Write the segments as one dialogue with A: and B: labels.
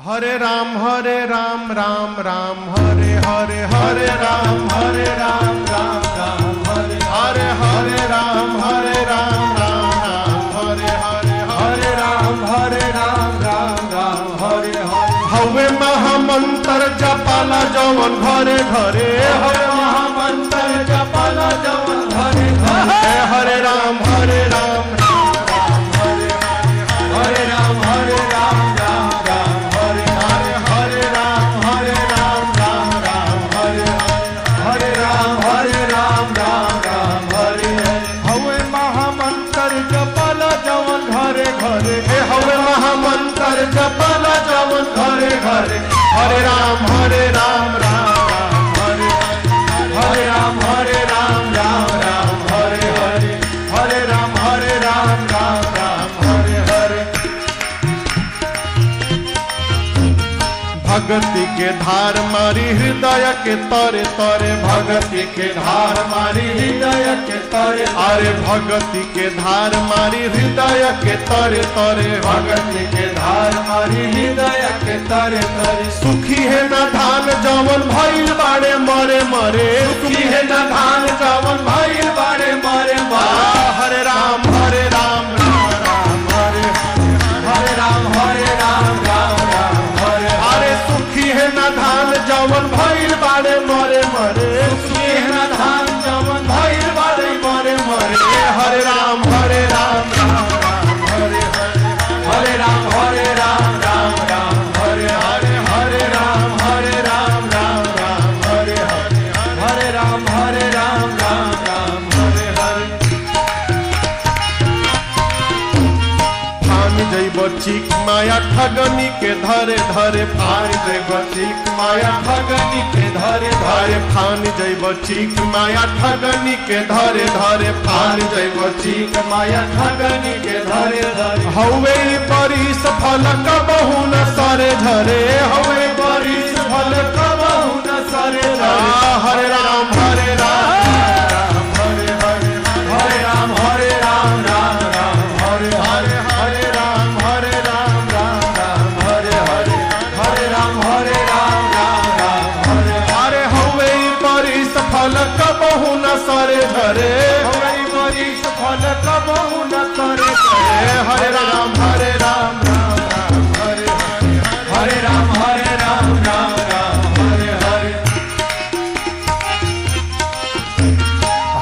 A: हरे राम राम राम हरे हरे हरे राम राम राम हरे हरे राम राम हरे हरे हरे राम राम हरे हरे हवे महामंत्र जपाला जवन घरे घरे हवे महामंत्र जपाला जवन घरे घरे हरे राम जपाला जवन घरे घरे हरे राम राम हरे हरे राम राम हरे हरे हरे राम राम हरे हरे भगति के धार मारी हृदय के तरे तरे भगति के धार मारी हृदय के तरे अरे भगति के धार मारी हृदय के तरे तरे भगति के धार मारी हृदय के तरे तरे सुखी है न धान जवन भइल बाड़े मरे मरे सुखी है न धान जवन भइल बाड़े मरे मरे हरे राम हरे सुखी है न धान जवन भइल बाड़े मरे मरे सुखी है न धान जवन भइल बाड़े मरे मरे हरे राम हरे हरे राम राम हरे हरे हरे राम राम हरे हरे राम राम हरे हरे फान जैब चिक माया ठगनी के धरे धरे फान जैब चिक माया ठगनी के धरे धरे फान जैब चिक माया ठगनी के धरे धरे फान जैब चिक माया ठगनी के धरे धरे हवे परिस फल कबहु न सरे झरे हवे परिस फल कबहु न सरे झरे हरे राम हरे हरे राम हरे राम फल कबहु न सरे झरे हवे परिस फल कबहु न सरे झरे हरे राम हरे राम हरे हरे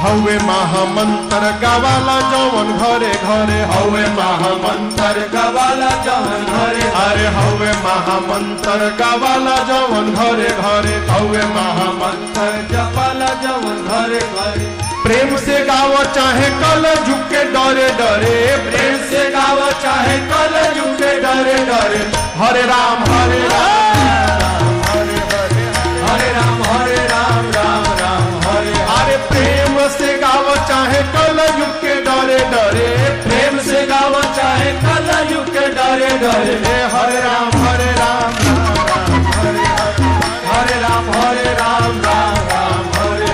A: हवे महामंत्र गवाला जवन घरे घरे हवे महामंत्र गवाला जवन घरे अरे हवे महामंत्र गवाला जवन घरे घरे हवे महामंत्र जपाला जवन घरे घरे प्रेम से गावो चाहे कल झुके डरे डरे प्रेम से गावो चाहे कल झुके डरे डरे हरे राम हरे राम हरे प्रेम से गावो चाहे कल युग के डरे डरे प्रेम से गावो चाहे कल युग के डरे डरे हरे राम हरे राम हरे राम हरे राम हरे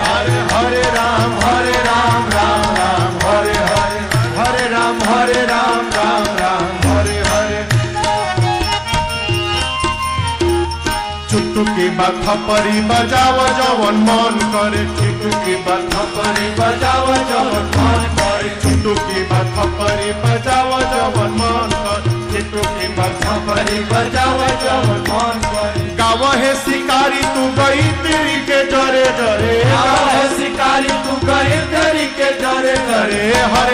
A: चुटकी बात परी बजाव जवन मन करे चुटकी बात परी बजाव जवन मन करे चुटकी बात परी बजाव जवन मन करे चुटकी बात परी बजाव जवन मन करे गाव है शिकारी तू गई तेरी के डरे डरे गाव है शिकारी तू गई तेरी के डरे डरे हरे